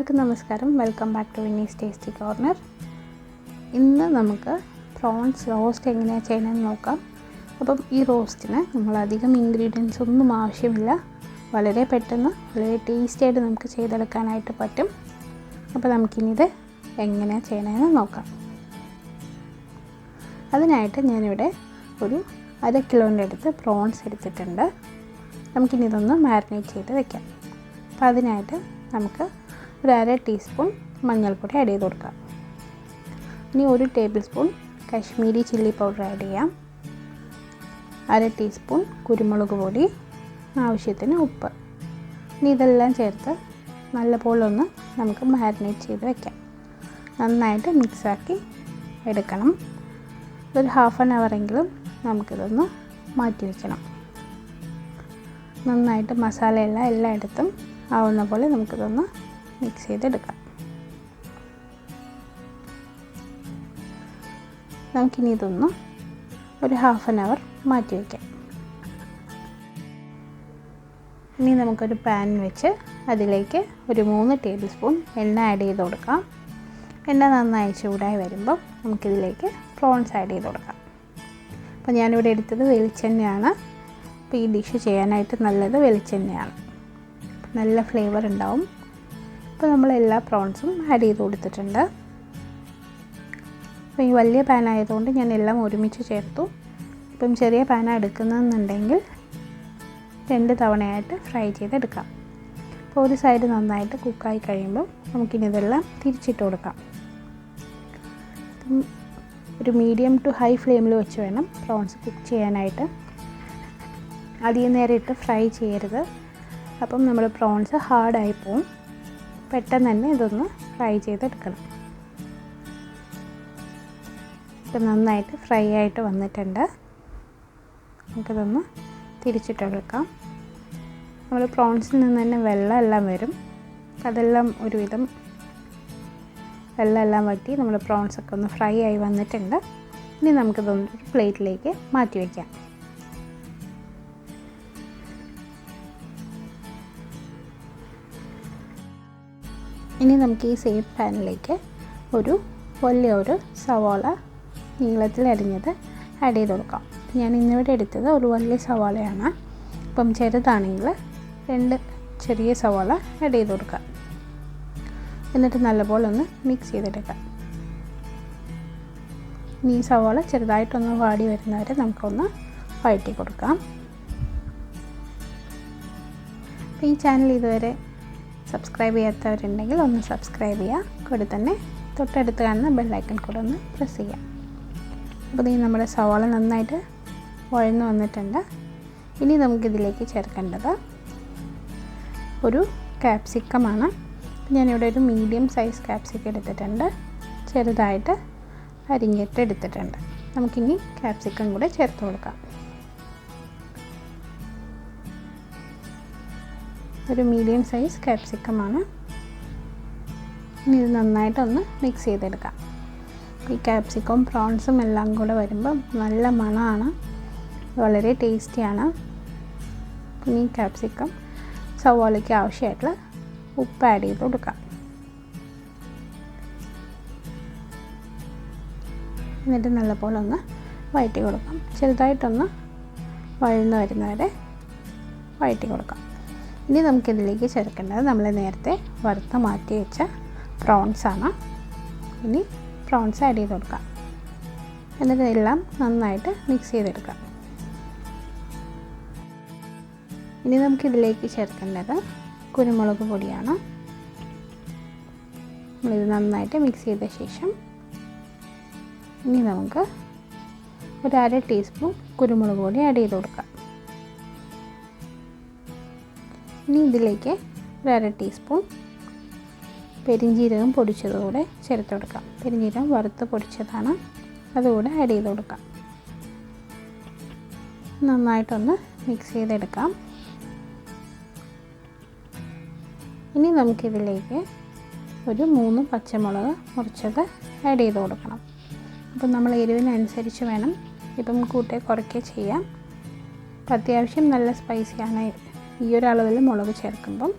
എല്ലാവർക്കും നമസ്കാരം. Welcome back to Winnie's tasty corner. ഇന്ന് നമുക്ക് പ്രോൺസ് റോസ്റ്റ് എങ്ങനെയാണ് ചെയ്യണമെന്ന് നോക്കാം. അപ്പം ഈ റോസ്റ്റിന് നമ്മളധികം ഇൻഗ്രീഡിയൻസ് ഒന്നും ആവശ്യമില്ല. വളരെ പെട്ടെന്ന് വളരെ ടേസ്റ്റിയായിട്ട് നമുക്ക് ചെയ്തെടുക്കാനായിട്ട് പറ്റും. അപ്പോൾ നമുക്കിനിത് എങ്ങനെയാണ് ചെയ്യണമെന്ന് നോക്കാം. അതിനായിട്ട് ഞാനിവിടെ ഒരു 1/2 കിലോൻ്റെ അടുത്ത് പ്രോൺസ് എടുത്തിട്ടുണ്ട്. നമുക്കിനി ഇതൊന്ന് മാരിനേറ്റ് ചെയ്ത് വെക്കാം. അപ്പോൾ അതിനായിട്ട് നമുക്ക് ഒരു 1/2 ടീസ്പൂൺ മഞ്ഞൾപ്പൊടി ആഡ് ചെയ്ത് കൊടുക്കാം. ഇനി 1 table spoon Kashmiri chilli powder add ചെയ്യാം. 1/2 ടീസ്പൂൺ കുരുമുളക് പൊടി, ആവശ്യത്തിന് ഉപ്പ്. ഇനി ഇതെല്ലാം ചേർത്ത് നല്ലപോലെ ഒന്ന് നമുക്ക് മാരിനേറ്റ് ചെയ്ത് വെക്കാം. നന്നായിട്ട് മിക്സാക്കി എടുക്കണം. ഒരു 1/2 hour എങ്കിലും നമുക്കിതൊന്ന് മാറ്റി വയ്ക്കണം. നന്നായിട്ട് മസാലയെല്ലാം എല്ലായിടത്തും ആവുന്ന പോലെ നമുക്കിതൊന്ന് മിക്സ് ചെയ്തെടുക്കാം. നമുക്കിനി ഇതൊന്ന് ഒരു 1/2 hour മാറ്റി വയ്ക്കാം. ഇനി നമുക്കൊരു പാൻ വെച്ച് അതിലേക്ക് ഒരു 3 ടേബിൾ സ്പൂൺ എണ്ണ ആഡ് ചെയ്ത് കൊടുക്കാം. എണ്ണ നന്നായി ചൂടായി വരുമ്പോൾ നമുക്കിതിലേക്ക് പ്രോൺസ് ആഡ് ചെയ്ത് കൊടുക്കാം. അപ്പോൾ ഞാനിവിടെ എടുത്തത് വെളിച്ചെണ്ണയാണ്. അപ്പോൾ ഈ ഡിഷ് ചെയ്യാനായിട്ട് നല്ലത് വെളിച്ചെണ്ണയാണ്. നല്ല ഫ്ലേവർ ഉണ്ടാവും. അപ്പോൾ നമ്മൾ എല്ലാ പ്രോൺസും ആഡ് ചെയ്ത് കൊടുത്തിട്ടുണ്ട്. അപ്പോൾ ഈ വലിയ പാൻ ആയതുകൊണ്ട് ഞാൻ എല്ലാം ഒരുമിച്ച് ചേർത്തു. ഇപ്പം ചെറിയ പാനാണ് എടുക്കുന്നതെന്നുണ്ടെങ്കിൽ 2 തവണയായിട്ട് ഫ്രൈ ചെയ്തെടുക്കാം. അപ്പോൾ ഒരു സൈഡ് നന്നായിട്ട് കുക്കായി കഴിയുമ്പോൾ നമുക്കിനി ഇതെല്ലാം തിരിച്ചിട്ട് കൊടുക്കാം. ഒരു മീഡിയം ടു ഹൈ ഫ്ലെയിമിൽ വെച്ച് വേണം പ്രോൺസ് കുക്ക് ചെയ്യാനായിട്ട്. അധികം നേരം ഇട്ട് ഫ്രൈ ചെയ്യരുത്. അപ്പം നമ്മുടെ പ്രോൺസ് ഹാർഡായി പോവും. പെട്ടെന്ന് തന്നെ ഇതൊന്ന് ഫ്രൈ ചെയ്തെടുക്കണം. ഇപ്പം നന്നായിട്ട് ഫ്രൈ ആയിട്ട് വന്നിട്ടുണ്ട്. നമുക്കിതൊന്ന് തിരിച്ചിട്ടെടുക്കാം. നമ്മൾ പ്രോൺസിൽ നിന്ന് തന്നെ വെള്ളമെല്ലാം വരും. അതെല്ലാം ഒരുവിധം വെള്ളമെല്ലാം വറ്റി നമ്മുടെ പ്രോൺസൊക്കെ ഒന്ന് ഫ്രൈ ആയി വന്നിട്ടുണ്ട്. ഇനി നമുക്കിതൊന്ന് ഒരു പ്ലേറ്റിലേക്ക് മാറ്റി വയ്ക്കാം. ഇനി നമുക്ക് ഈ സെയിം പാനിലേക്ക് ഒരു സവാള നീളത്തിൽ അരിഞ്ഞത് ആഡ് ചെയ്ത് കൊടുക്കാം. ഞാൻ ഇന്നിവിടെ എടുത്തത് ഒരു വലിയ സവാളയാണ്. അപ്പം ചെറുതാണെങ്കിൽ 2 ചെറിയ സവാള ആഡ് ചെയ്ത് കൊടുക്കാം. എന്നിട്ട് നല്ലപോലെ ഒന്ന് മിക്സ് ചെയ്തെടുക്കാം. ഈ സവാള ചെറുതായിട്ടൊന്ന് വാടി വരുന്നവരെ നമുക്കൊന്ന് വഴറ്റി കൊടുക്കാം. ഈ ചാനൽ ഇതുവരെ സബ്സ്ക്രൈബ് ചെയ്യാത്തവരുണ്ടെങ്കിൽ ഒന്ന് സബ്സ്ക്രൈബ് ചെയ്യുക. കൂടെ തന്നെ തൊട്ടടുത്ത് കാണുന്ന ബെല്ലൈക്കൺ കൂടെ ഒന്ന് പ്രസ് ചെയ്യാം. അപ്പോൾ നമ്മുടെ സവാള നന്നായിട്ട് വഴന്ന് വന്നിട്ടുണ്ട്. ഇനി നമുക്കിതിലേക്ക് ചേർക്കേണ്ടത് ഒരു ക്യാപ്സിക്കമാണ്. ഞാനിവിടെ ഒരു മീഡിയം സൈസ് ക്യാപ്സിക്കം എടുത്തിട്ടുണ്ട്. ചെറുതായിട്ട് അരിഞ്ഞിട്ട് എടുത്തിട്ടുണ്ട്. നമുക്കിനി ക്യാപ്സിക്കം കൂടെ ചേർത്ത് കൊടുക്കാം. ഒരു മീഡിയം സൈസ് ക്യാപ്സിക്കമാണ്. ഇനി ഇത് നന്നായിട്ടൊന്ന് മിക്സ് ചെയ്തെടുക്കാം. ഈ ക്യാപ്സിക്കവും പ്രോൺസും എല്ലാം കൂടെ വരുമ്പോൾ നല്ല മണമാണ്, വളരെ ടേസ്റ്റിയാണ്. ഇനി ക്യാപ്സിക്കം സവാളയ്ക്ക് ആവശ്യമായിട്ടുള്ള ഉപ്പ് ആഡ് ചെയ്ത് കൊടുക്കാം. എന്നിട്ട് നല്ലപോലെ ഒന്ന് വഴറ്റി കൊടുക്കാം. ചെറുതായിട്ടൊന്ന് വഴന്ന് വരുന്നവരെ വഴറ്റി കൊടുക്കാം. ഇനി നമുക്കിതിലേക്ക് ചേർക്കേണ്ടത് നമ്മൾ നേരത്തെ വറുത്ത് മാറ്റി വെച്ച പ്രോൺസാണ്. ഇനി പ്രോൺസ് ആഡ് ചെയ്ത് കൊടുക്കാം. എന്നിട്ട് എല്ലാം നന്നായിട്ട് മിക്സ് ചെയ്തെടുക്കാം. ഇനി നമുക്കിതിലേക്ക് ചേർക്കേണ്ടത് കുരുമുളക് പൊടിയാണ്. നമ്മളിത് നന്നായിട്ട് മിക്സ് ചെയ്ത ശേഷം ഇനി നമുക്ക് ഒരു 1/2 ടീസ്പൂൺ കുരുമുളക് പൊടി ആഡ് ചെയ്ത് കൊടുക്കാം. ഇനി ഇതിലേക്ക് ഒരു 1/2 ടീസ്പൂൺ പെരിഞ്ജീരകം പൊടിച്ചതുകൂടെ ചേർത്ത് കൊടുക്കാം. പെരിഞ്ജീരകം വറുത്ത് പൊടിച്ചതാണ്, അതുകൂടെ ആഡ് ചെയ്ത് കൊടുക്കാം. നന്നായിട്ടൊന്ന് മിക്സ് ചെയ്തെടുക്കാം. ഇനി നമുക്കിതിലേക്ക് ഒരു 3 പച്ചമുളക് മുറിച്ചത് ആഡ് ചെയ്ത് കൊടുക്കണം. അപ്പം നമ്മൾ എരിവിനനുസരിച്ച് വേണം ഇപ്പം കൂട്ടേ കുറയ്ക്കുക ചെയ്യാം. അപ്പം അത്യാവശ്യം നല്ല സ്പൈസിയാണ് ഈ ഒരു അളവിൽ മുളക് ചേർക്കുമ്പം.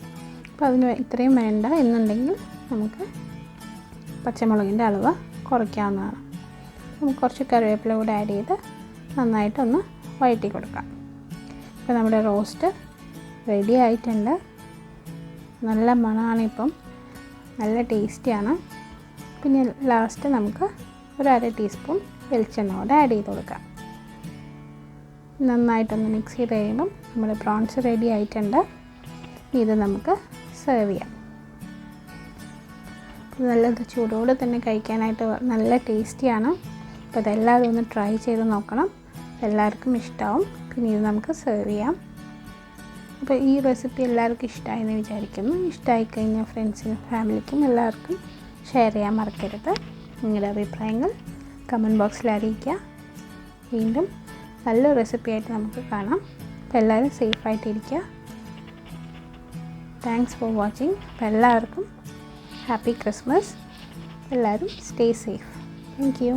അപ്പോൾ അതിന് ഇത്രയും വേണ്ട എന്നുണ്ടെങ്കിൽ നമുക്ക് പച്ചമുളകിൻ്റെ അളവ് കുറയ്ക്കാവുന്നതാണ്. നമുക്ക് കുറച്ച് കറിവേപ്പില കൂടെ ആഡ് ചെയ്ത് നന്നായിട്ടൊന്ന് വഴറ്റി കൊടുക്കാം. ഇപ്പോൾ നമ്മുടെ റോസ്റ്റ് റെഡി ആയിട്ടുണ്ട്. നല്ല മണമാണ്, ഇപ്പം നല്ല ടേസ്റ്റിയാണ്. പിന്നെ ലാസ്റ്റ് നമുക്ക് ഒരു 1/2 ടീസ്പൂൺ വെളിച്ചെണ്ണ കൂടെ ആഡ് ചെയ്ത് കൊടുക്കാം. നന്നായിട്ടൊന്ന് മിക്സ് ചെയ്ത് കഴിയുമ്പം നമ്മുടെ പ്രോൺസ് റെഡി ആയിട്ടുണ്ട്. ഇത് നമുക്ക് സെർവ് ചെയ്യാം. നല്ലത് ചൂടോടെ തന്നെ കഴിക്കാനായിട്ട് നല്ല ടേസ്റ്റിയാണ്. അപ്പോൾ അതെല്ലാവരും ഒന്ന് ട്രൈ ചെയ്ത് നോക്കണം, എല്ലാവർക്കും ഇഷ്ടമാവും. പിന്നെ ഇത് നമുക്ക് സെർവ് ചെയ്യാം. അപ്പോൾ ഈ റെസിപ്പി എല്ലാവർക്കും ഇഷ്ടമായെന്ന് വിചാരിക്കുന്നു. ഇഷ്ടമായി കഴിഞ്ഞാൽ ഫ്രണ്ട്സിനും ഫാമിലിക്കും എല്ലാവർക്കും ഷെയർ ചെയ്യാൻ മറക്കരുത്. നിങ്ങളുടെ അഭിപ്രായങ്ങൾ കമൻറ്റ് ബോക്സിൽ അറിയിക്കുക. വീണ്ടും നല്ലൊരു റെസിപ്പിയായിട്ട് നമുക്ക് കാണാം. അപ്പോൾ എല്ലാവരും സേഫായിട്ടിരിക്കുക. Thanks for watching. അപ്പോൾ എല്ലാവർക്കും ഹാപ്പി ക്രിസ്മസ്. എല്ലാവരും സ്റ്റേ സേഫ്. Thank you.